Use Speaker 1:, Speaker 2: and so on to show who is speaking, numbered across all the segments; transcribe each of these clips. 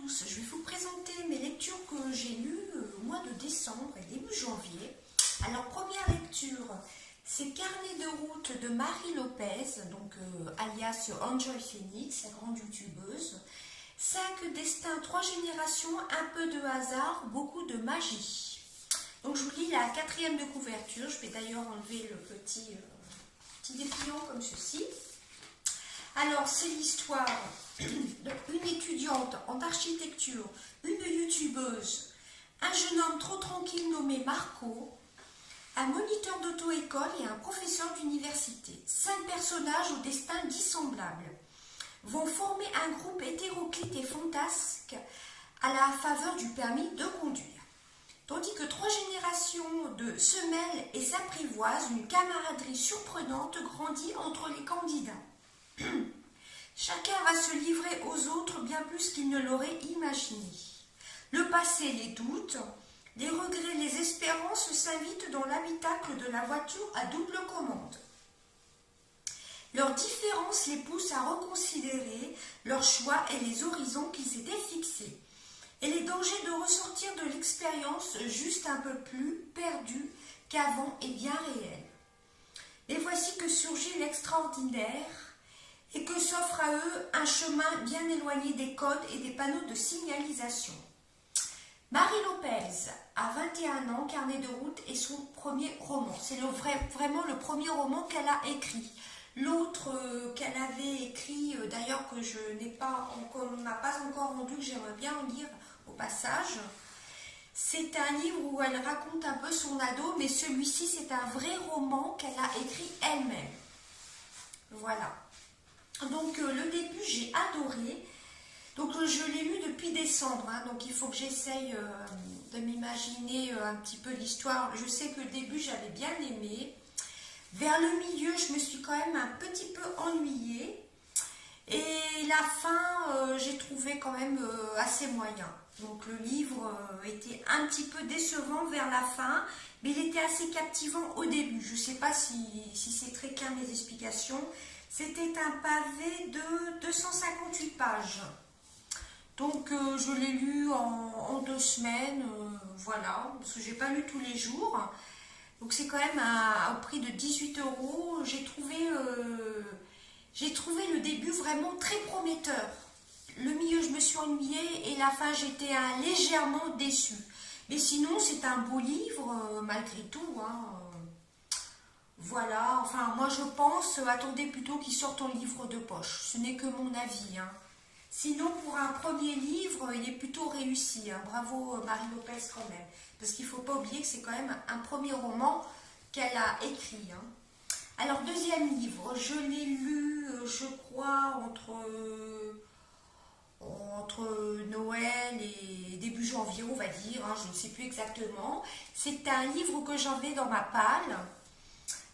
Speaker 1: tous, je vais vous présenter mes lectures que j'ai lues au mois de décembre et début janvier. Alors première lecture, c'est Carnet de route de Marie Lopez, donc alias Enjoy Phoenix, la grande youtubeuse. 5 destins, 3 générations, un peu de hasard, beaucoup de magie. Donc je vous lis la 4e de couverture, je vais d'ailleurs enlever le petit dépliant comme ceci. Alors, c'est l'histoire d'une étudiante en architecture, une youtubeuse, un jeune homme trop tranquille nommé Marco, un moniteur d'auto-école et un professeur d'université. 5 personnages au destin dissemblables vont former un groupe hétéroclite et fantasque à la faveur du permis de conduire. Tandis que 3 générations se mêlent et s'apprivoisent, une camaraderie surprenante grandit entre les candidats. Chacun va se livrer aux autres bien plus qu'il ne l'aurait imaginé. Le passé, les doutes, les regrets, les espérances s'invitent dans l'habitacle de la voiture à double commande. Leurs différences les poussent à reconsidérer leurs choix et les horizons qu'ils s'étaient fixés, et les dangers de ressortir de l'expérience juste un peu plus perdus qu'avant et bien réels. Et voici que surgit l'extraordinaire, et que s'offre à eux un chemin bien éloigné des codes et des panneaux de signalisation. Marie Lopez a 21 ans, Carnet de route est son premier roman. C'est vraiment le premier roman qu'elle a écrit. L'autre qu'elle avait écrit, d'ailleurs que on n'a pas encore rendu, que j'aimerais bien en lire au passage, c'est un livre où elle raconte un peu son ado, mais celui-ci c'est un vrai roman qu'elle a écrit elle-même. Voilà. Donc le début j'ai adoré, donc je l'ai lu depuis décembre, donc il faut que j'essaye de m'imaginer un petit peu l'histoire. Je sais que le début j'avais bien aimé, vers le milieu je me suis quand même un petit peu ennuyée et la fin j'ai trouvé quand même assez moyen. Donc le livre était un petit peu décevant vers la fin, mais il était assez captivant au début. Je ne sais pas si c'est très clair mes explications. C'était un pavé de 258 pages. Donc je l'ai lu en 2 semaines, voilà, parce que je n'ai pas lu tous les jours. Donc c'est quand même au prix de 18 €. J'ai trouvé le début vraiment très prometteur. Le milieu, je me suis ennuyée et la fin, j'étais légèrement déçue. Mais sinon, c'est un beau livre, malgré tout, Voilà, enfin moi je pense, attendez plutôt qu'il sorte en livre de poche, ce n'est que mon avis. Sinon pour un premier livre, il est plutôt réussi, bravo Marie Lopez quand même, parce qu'il ne faut pas oublier que c'est quand même un premier roman qu'elle a écrit. Alors deuxième livre, je l'ai lu, je crois, entre Noël et début janvier on va dire, je ne sais plus exactement. C'est un livre que j'avais dans ma palle.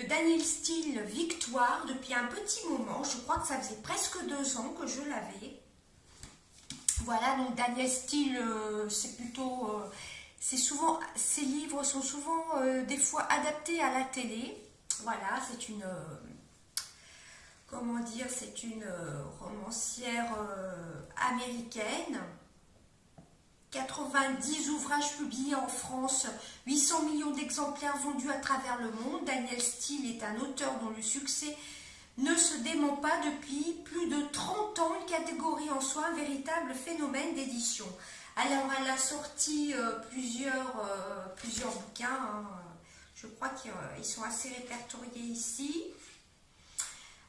Speaker 1: Le Daniel Steele Victoire, depuis un petit moment, je crois que ça faisait presque 2 ans que je l'avais. Voilà, donc Daniel Steele, c'est plutôt, ces livres sont souvent des fois adaptés à la télé. Voilà, c'est une, c'est une romancière américaine. 90 ouvrages publiés en France, 800 millions d'exemplaires vendus à travers le monde. Daniel Steele est un auteur dont le succès ne se dément pas depuis plus de 30 ans, une catégorie en soi, un véritable phénomène d'édition. Alors elle a sorti plusieurs bouquins, je crois qu'ils sont assez répertoriés ici.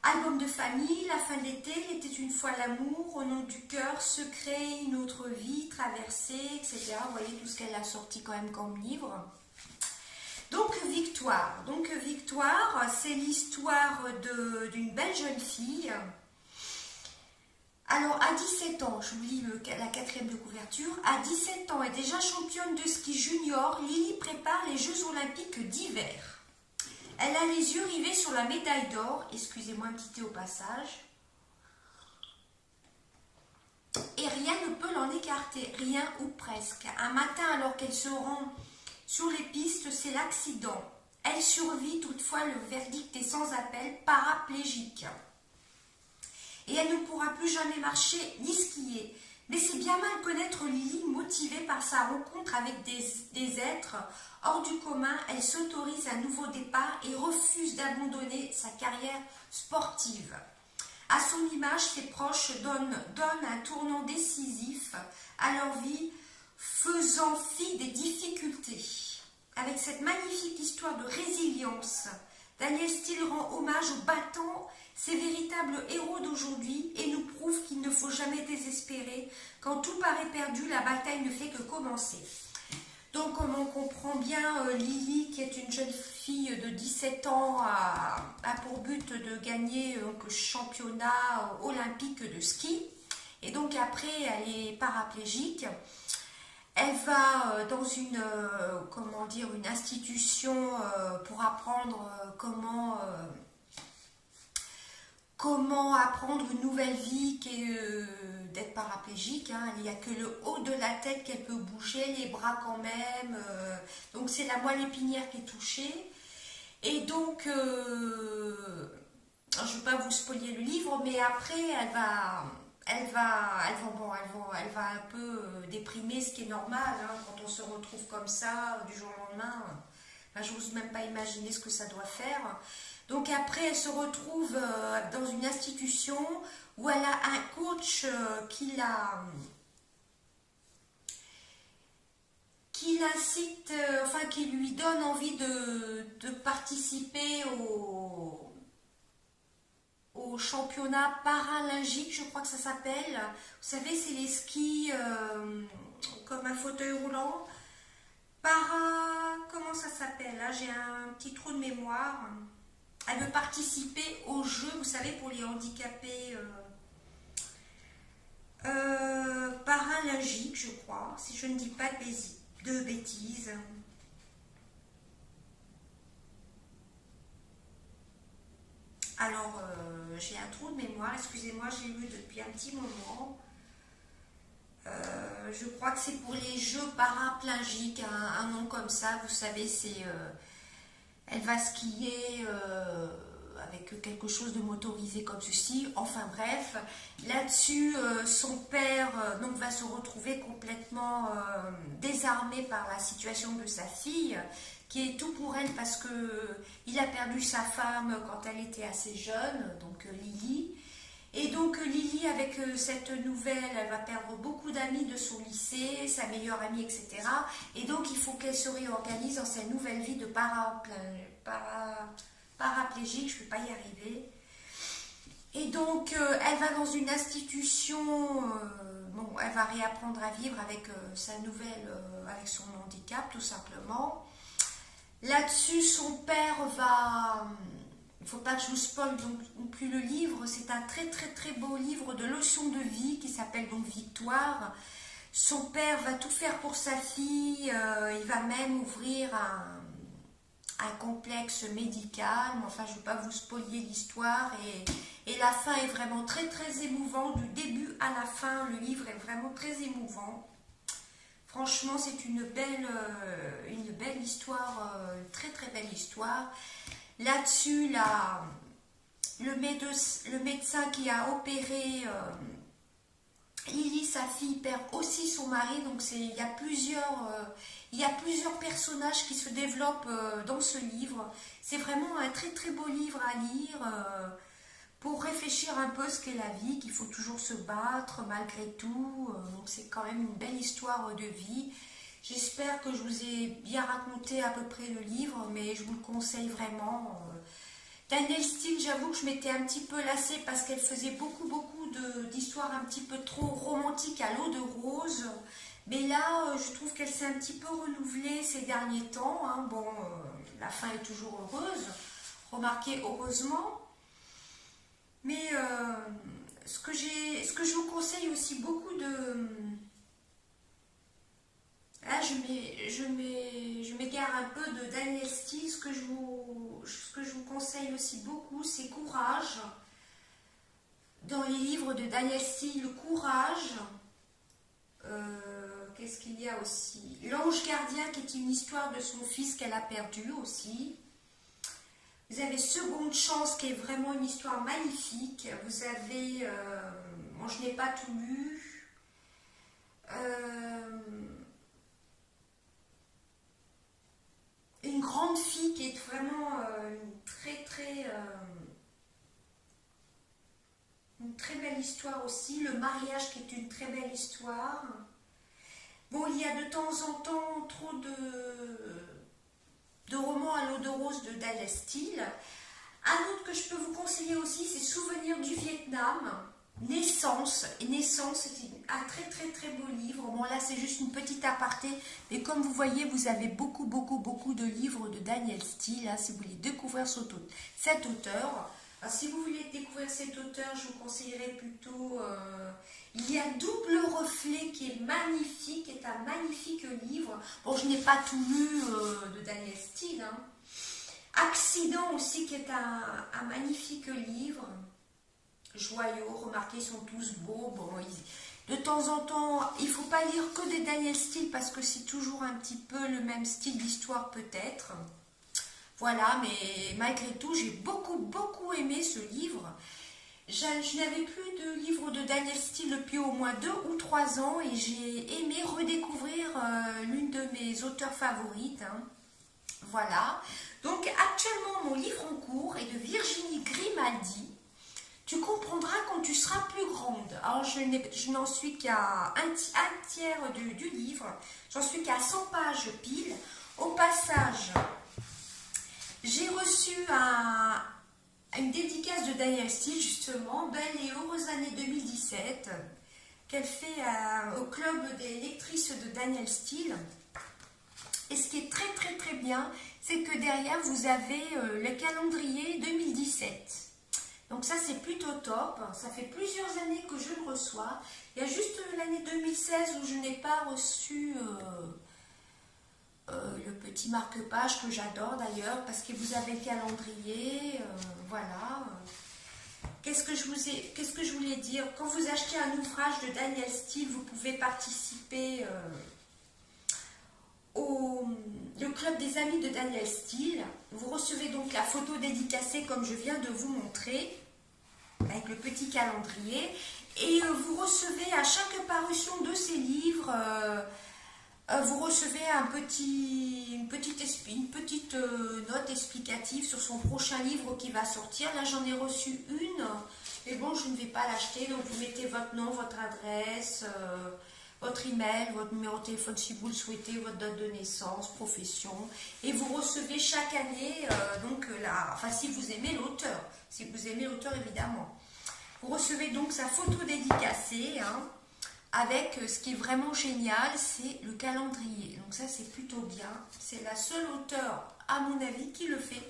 Speaker 1: Album de famille, La fin de l'été, Il était une fois l'amour, Au nom du cœur, Secret, Une autre vie, Traversée, etc. Vous voyez tout ce qu'elle a sorti quand même comme livre. Donc Victoire, c'est l'histoire d'une belle jeune fille. Alors à 17 ans, je vous lis la 4e de couverture, à 17 ans et déjà championne de ski junior, Lily prépare les Jeux Olympiques d'hiver. Elle a les yeux rivés sur la médaille d'or, excusez-moi un petit thé au passage, et rien ne peut l'en écarter, rien ou presque. Un matin, alors qu'elle se rend sur les pistes, c'est l'accident. Elle survit, toutefois le verdict est sans appel, paraplégique. Et elle ne pourra plus jamais marcher ni skier. Mais c'est bien mal connaître Lily, motivée par sa rencontre avec des êtres hors du commun. Elle s'autorise un nouveau départ et refuse d'abandonner sa carrière sportive. À son image, ses proches donnent un tournant décisif à leur vie, faisant fi des difficultés. Avec cette magnifique histoire de résilience, Daniel Steele rend hommage aux battants, ces véritables héros d'aujourd'hui, et nous prouve qu'il ne faut jamais désespérer. Quand tout paraît perdu, la bataille ne fait que commencer. Donc, comme on comprend bien, Lily, qui est une jeune fille de 17 ans, a pour but de gagner le championnat olympique de ski. Et donc, après, elle est paraplégique. Elle va dans une institution pour apprendre comment apprendre une nouvelle vie d'être paraplégique. Hein. Il n'y a que le haut de la tête qu'elle peut bouger, les bras quand même. Donc c'est la moelle épinière qui est touchée. Et donc, je ne vais pas vous spoiler le livre, mais après, elle va un peu déprimer, ce qui est normal, hein, quand on se retrouve comme ça du jour au lendemain. Je n'ose même pas imaginer ce que ça doit faire. Donc après, elle se retrouve dans une institution où elle a un coach qui l'incite, qui lui donne envie de participer au championnat paralympique, je crois que ça s'appelle. Vous savez, c'est les skis comme un fauteuil roulant. Comment ça s'appelle? Là, j'ai un petit trou de mémoire. Elle veut participer aux Jeux, vous savez, pour les handicapés paralympiques, je crois, si je ne dis pas de bêtises. Alors, j'ai un trou de mémoire, excusez-moi, j'ai lu depuis un petit moment. Je crois que c'est pour les Jeux paraplégiques, un nom comme ça, vous savez, elle va skier avec quelque chose de motorisé comme ceci. Enfin bref, là-dessus, son père va se retrouver complètement désarmé par la situation de sa fille, qui est tout pour elle parce qu'il a perdu sa femme quand elle était assez jeune, donc Lily. Et donc Lily, avec cette nouvelle, elle va perdre beaucoup d'amis de son lycée, sa meilleure amie, etc. Et donc il faut qu'elle se réorganise dans sa nouvelle vie de paraplégique, je ne vais pas y arriver. Et donc elle va dans une institution, elle va réapprendre à vivre avec avec son handicap tout simplement. Là-dessus, son père va... Il ne faut pas que je vous spoil non plus le livre, c'est un très très très beau livre de leçons de vie qui s'appelle donc Victoire. Son père va tout faire pour sa fille, il va même ouvrir un complexe médical, mais enfin je ne vais pas vous spoiler l'histoire, et la fin est vraiment très très émouvante, du début à la fin, le livre est vraiment très émouvant. Franchement, c'est une belle histoire, très très belle histoire. Là-dessus, le médecin qui a opéré Lily, sa fille, perd aussi son mari. Donc il y a plusieurs personnages qui se développent dans ce livre. C'est vraiment un très très beau livre à lire pour réfléchir un peu ce qu'est la vie, qu'il faut toujours se battre malgré tout. Donc c'est quand même une belle histoire de vie. J'espère que je vous ai bien raconté à peu près le livre, mais je vous le conseille vraiment. Danielle Steele, j'avoue que je m'étais un petit peu lassée parce qu'elle faisait beaucoup d'histoires un petit peu trop romantiques à l'eau de rose. Mais là, je trouve qu'elle s'est un petit peu renouvelée ces derniers temps. Hein. Bon, la fin est toujours heureuse. Remarquez, heureusement. Mais ce que je vous conseille aussi beaucoup de... Là, je m'égare un peu de Danielle Steele. Ce que je vous conseille aussi beaucoup, c'est Courage. Dans les livres de Danielle Steele, Courage. Qu'est-ce qu'il y a aussi? L'Ange Gardien, qui est une histoire de son fils qu'elle a perdu aussi. Vous avez Seconde Chance, qui est vraiment une histoire magnifique. Vous avez... je n'ai pas tout lu. belle histoire aussi. Le mariage qui est une très belle histoire. Bon, il y a de temps en temps trop de romans à l'eau de rose de Danielle Steele. Un autre que je peux vous conseiller aussi, c'est Souvenirs du Vietnam. Naissance. Et Naissance, c'est un très très très beau livre. Bon, là, c'est juste une petite aparté. Mais comme vous voyez, vous avez beaucoup de livres de Danielle Steele. Hein, si vous voulez découvrir cet auteur. Alors, si vous voulez découvrir cet auteur, je vous conseillerais plutôt... il y a Double Reflet qui est magnifique, qui est un magnifique livre. Bon, je n'ai pas tout lu de Danielle Steele. Hein. Accident aussi, qui est un magnifique livre. Joyaux, remarquez, ils sont tous beaux. Bon, de temps en temps, il ne faut pas lire que des Danielle Steele parce que c'est toujours un petit peu le même style d'histoire peut-être. Voilà, mais malgré tout, j'ai beaucoup aimé ce livre. Je n'avais plus de livre de Danielle Steele depuis au moins 2 ou 3 ans et j'ai aimé redécouvrir l'une de mes auteurs favorites. Hein. Voilà. Donc actuellement, mon livre en cours est de Virginie Grimaldi. Tu comprendras quand tu seras plus grande. Alors, je n'en suis qu'à un tiers du livre. J'en suis qu'à 100 pages pile. Au passage, j'ai reçu une dédicace de Danielle Steele, justement, Belle et heureuse année 2017, qu'elle fait au club des lectrices de Danielle Steele. Et ce qui est très bien, c'est que derrière, vous avez le calendrier 2017. Donc ça, c'est plutôt top. Ça fait plusieurs années que je le reçois. Il y a juste l'année 2016 où je n'ai pas reçu le petit marque-page que j'adore d'ailleurs, parce que vous avez le calendrier. Voilà. Qu'est-ce que je voulais dire? Quand vous achetez un ouvrage de Danielle Steele, vous pouvez participer le club des amis de Danielle Steele. Vous recevez donc la photo dédicacée comme je viens de vous montrer, avec le petit calendrier. Et vous recevez à chaque parution de ces livres, vous recevez une petite note explicative sur son prochain livre qui va sortir. Là, j'en ai reçu une, mais bon, je ne vais pas l'acheter. Donc, vous mettez votre nom, votre adresse, votre email, votre numéro de téléphone si vous le souhaitez, votre date de naissance, profession. Et vous recevez chaque année, enfin, si vous aimez l'auteur, évidemment. Vous recevez donc sa photo dédicacée, hein, avec ce qui est vraiment génial, c'est le calendrier. Donc ça, c'est plutôt bien. C'est la seule auteure, à mon avis, qui le fait,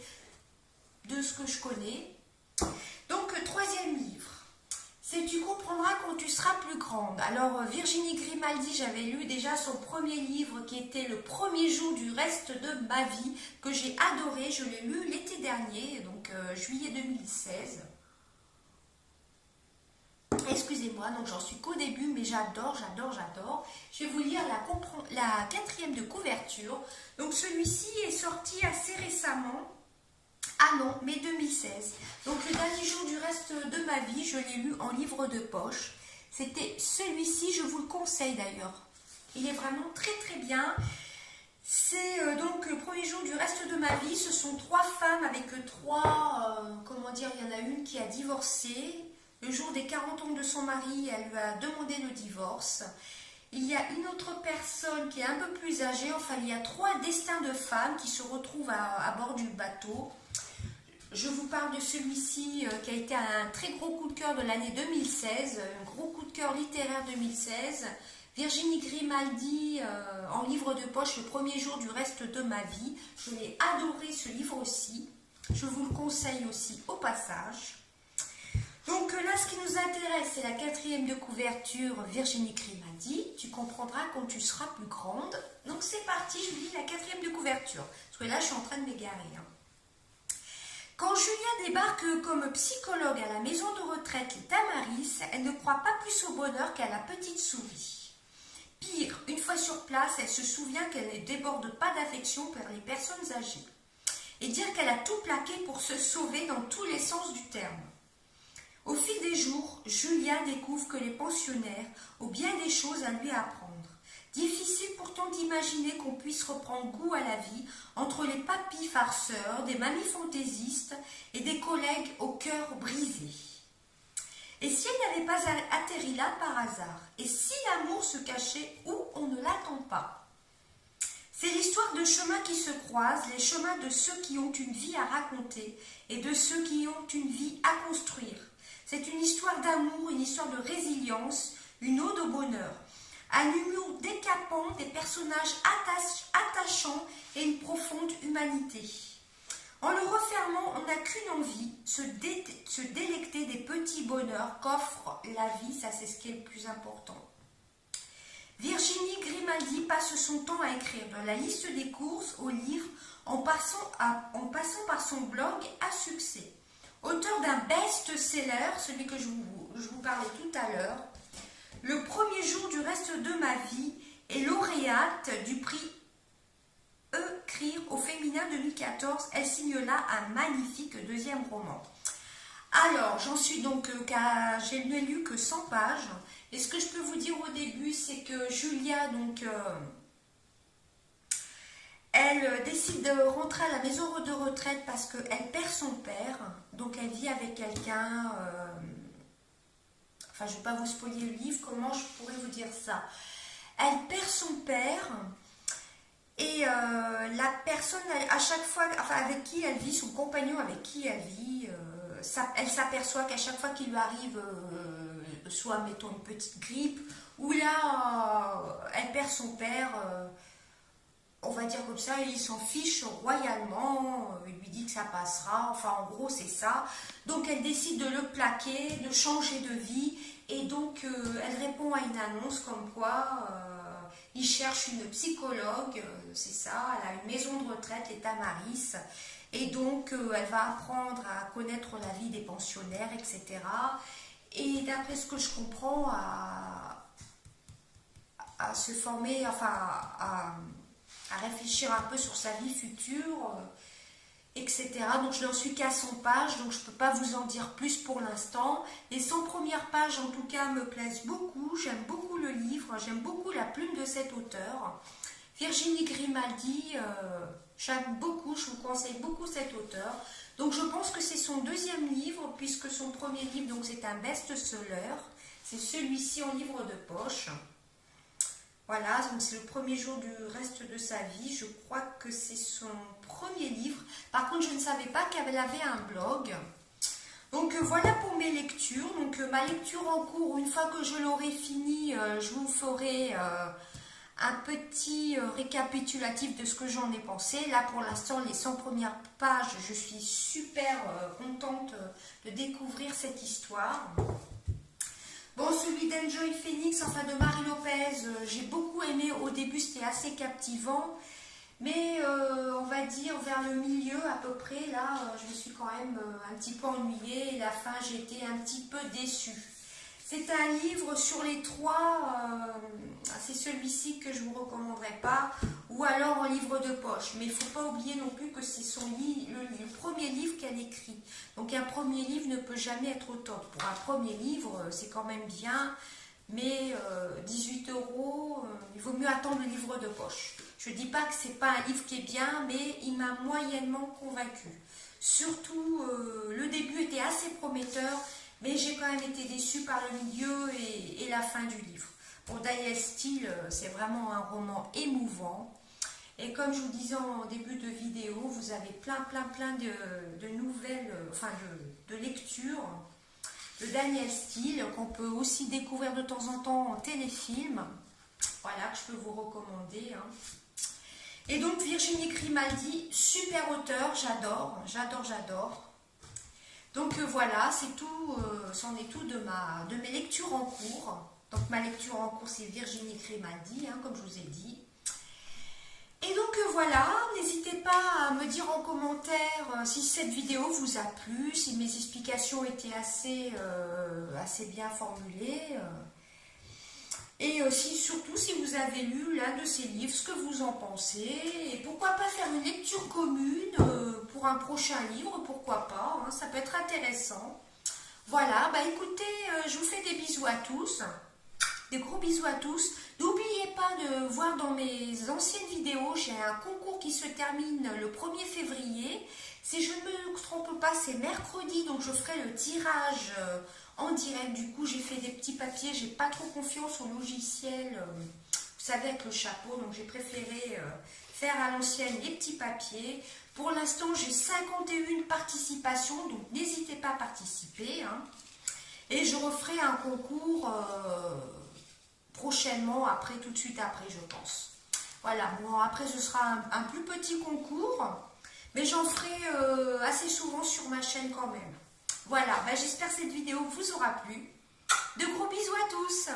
Speaker 1: de ce que je connais. Donc, troisième livre. C'est Tu comprendras quand tu seras plus grande. Alors, Virginie Grimaldi, j'avais lu déjà son premier livre qui était Le premier jour du reste de ma vie, que j'ai adoré. Je l'ai lu l'été dernier, donc juillet 2016. Excusez-moi, donc j'en suis qu'au début, mais j'adore. Je vais vous lire la 4e de couverture. Donc celui-ci est sorti assez récemment. Ah non, mai 2016. Donc le dernier jour du reste de ma vie, je l'ai lu en livre de poche. C'était celui-ci, je vous le conseille d'ailleurs. Il est vraiment très bien. C'est donc le premier jour du reste de ma vie. Ce sont 3 femmes avec 3, il y en a une qui a divorcé. Le jour des 40 ans de son mari, elle lui a demandé le divorce. Il y a une autre personne qui est un peu plus âgée. Enfin, il y a 3 destins de femmes qui se retrouvent à bord du bateau. Je vous parle de celui-ci qui a été un très gros coup de cœur de l'année 2016, un gros coup de cœur littéraire 2016. Virginie Grimaldi, en livre de poche, Le premier jour du reste de ma vie. Je l'ai adoré ce livre aussi. Je vous le conseille aussi au passage. Donc là, ce qui nous intéresse, c'est la 4e de couverture, Virginie Grimaldi. Tu comprendras quand tu seras plus grande. Donc c'est parti, je vous lis la 4e de couverture. Parce que là, je suis en train de m'égarer. Hein. Quand Julia débarque comme psychologue à la maison de retraite Les Tamaris, elle ne croit pas plus au bonheur qu'à la petite souris. Pire, une fois sur place, elle se souvient qu'elle ne déborde pas d'affection pour les personnes âgées. Et dire qu'elle a tout plaqué pour se sauver dans tous les sens du terme. Au fil des jours, Julia découvre que les pensionnaires ont bien des choses à lui apprendre. Difficile pourtant d'imaginer qu'on puisse reprendre goût à la vie entre les papis farceurs, des mamies fantaisistes et des collègues au cœur brisé. Et si elle n'avait pas atterri là par hasard? Et si l'amour se cachait où on ne l'attend pas? C'est l'histoire de chemins qui se croisent, les chemins de ceux qui ont une vie à raconter et de ceux qui ont une vie à construire. C'est une histoire d'amour, une histoire de résilience, une ode au bonheur. Un humour décapant, des personnages attachants et une profonde humanité. En le refermant, on n'a qu'une envie, se délecter des petits bonheurs qu'offre la vie, ça c'est ce qui est le plus important. Virginie Grimaldi passe son temps à écrire de la liste des courses au livre en passant par son blog à succès. Auteur d'un best-seller, celui que je vous parlais tout à l'heure, le premier jour du reste de ma vie est lauréate du prix Écrire au féminin 2014. Elle signe là un magnifique deuxième roman. Alors, j'en suis donc j'ai ne lu que 100 pages. Et ce que je peux vous dire au début, c'est que Julia, donc, elle décide de rentrer à la maison de retraite parce qu'elle perd son père. Donc, elle vit avec quelqu'un. Enfin, je ne vais pas vous spoiler le livre. Comment je pourrais vous dire ça? Elle perd son père. Et la personne, à chaque fois, enfin avec qui elle vit, son compagnon avec qui elle vit, elle s'aperçoit qu'à chaque fois qu'il lui arrive, soit mettons une petite grippe, ou là, elle perd son père, on va dire comme ça, il s'en fiche royalement, il lui dit que ça passera, enfin en gros c'est ça. Donc elle décide de le plaquer, de changer de vie, et donc elle répond à une annonce comme quoi... il cherche une psychologue, c'est ça, elle a une maison de retraite, les Tamaris, et donc elle va apprendre à connaître la vie des pensionnaires, etc. Et d'après ce que je comprends, à se former, enfin à réfléchir un peu sur sa vie future, etc. Donc je n'en suis qu'à 100 pages, donc je ne peux pas vous en dire plus pour l'instant. Les 100 premières pages en tout cas me plaisent beaucoup, j'aime beaucoup le livre, j'aime beaucoup la plume de cet auteur. Virginie Grimaldi, j'aime beaucoup, je vous conseille beaucoup cet auteur. Donc je pense que c'est son deuxième livre, puisque son premier livre, donc c'est un best-seller. C'est celui-ci en livre de poche. Voilà, donc c'est le premier jour du reste de sa vie. Je crois que c'est son premier livre. Par contre, je ne savais pas qu'elle avait un blog. Donc voilà pour mes lectures. Donc ma lecture en cours, une fois que je l'aurai fini, je vous ferai un petit récapitulatif de ce que j'en ai pensé. Là, pour l'instant, les 100 premières pages, je suis super contente de découvrir cette histoire. Bon, celui d'Enjoy Phoenix, enfin de Marie Lopez, j'ai beaucoup aimé. Au début, c'était assez captivant. Mais on va dire vers le milieu à peu près, là, je me suis quand même un petit peu ennuyée. Et la fin, j'ai été un petit peu déçue. C'est un livre sur les trois, c'est celui-ci que je ne vous recommanderais pas, ou alors en livre de poche. Mais il ne faut pas oublier non plus que c'est le premier livre qu'elle écrit. Donc un premier livre ne peut jamais être au top. Pour un premier livre, c'est quand même bien, mais 18 €, il vaut mieux attendre le livre de poche. Je ne dis pas que ce n'est pas un livre qui est bien, mais il m'a moyennement convaincue. Surtout, le début était assez prometteur, mais j'ai quand même été déçue par le milieu et la fin du livre. Pour Danielle Steele, c'est vraiment un roman émouvant. Et comme je vous disais en début de vidéo, vous avez plein de nouvelles, enfin de lectures de Danielle Steele qu'on peut aussi découvrir de temps en temps en téléfilm. Voilà, que je peux vous recommander. Et donc Virginie Grimaldi, super auteur, j'adore. Donc voilà, c'est tout, c'en est tout de mes lectures en cours. Donc ma lecture en cours, c'est Virginie Grimaldi, comme je vous ai dit. Et donc voilà, n'hésitez pas à me dire en commentaire si cette vidéo vous a plu, si mes explications étaient assez bien formulées. Et surtout si vous avez lu l'un de ces livres, ce que vous en pensez. Et pourquoi pas faire une lecture commune pour un prochain livre, pourquoi pas, ça peut être intéressant. Voilà, écoutez, je vous fais des bisous à tous. Des gros bisous à tous. N'oubliez pas de voir dans mes anciennes vidéos, j'ai un concours qui se termine le 1er février. Si je ne me trompe pas, c'est mercredi, donc je ferai le tirage en direct. Du coup, j'ai fait des petits papiers, j'ai pas trop confiance au logiciel, vous savez, avec le chapeau, donc j'ai préféré faire à l'ancienne les petits papiers. Pour l'instant, j'ai 51 participations, donc n'hésitez pas à participer, hein. Et je referai un concours prochainement, après, tout de suite après, je pense. Voilà, bon, après ce sera un plus petit concours, mais j'en ferai assez souvent sur ma chaîne quand même. Voilà, j'espère que cette vidéo vous aura plu. De gros bisous à tous.